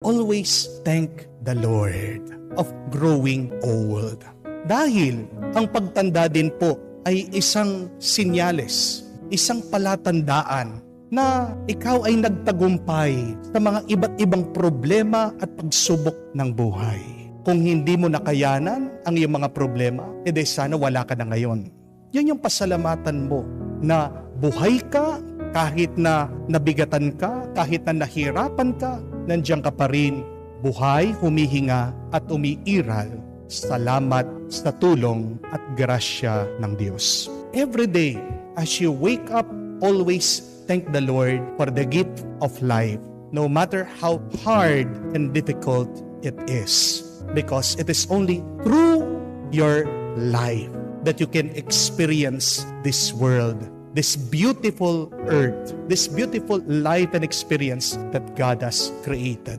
Always thank the Lord of growing old. Dahil ang pagtanda din po ay isang sinyales, isang palatandaan na ikaw ay nagtagumpay sa mga iba't ibang problema at pagsubok ng buhay. Kung hindi mo nakayanan ang iyong mga problema, edi sana wala ka na ngayon. Yan yung pasalamatan mo na buhay ka, kahit na nabigatan ka, kahit na nahirapan ka, nandiyan ka pa rin, buhay, humihinga at umiiral. Salamat sa tulong at grasya ng Diyos. Every day, as you wake up, always thank the Lord for the gift of life, no matter how hard and difficult it is. Because it is only through your life that you can experience this world, this beautiful earth, this beautiful life and experience that God has created.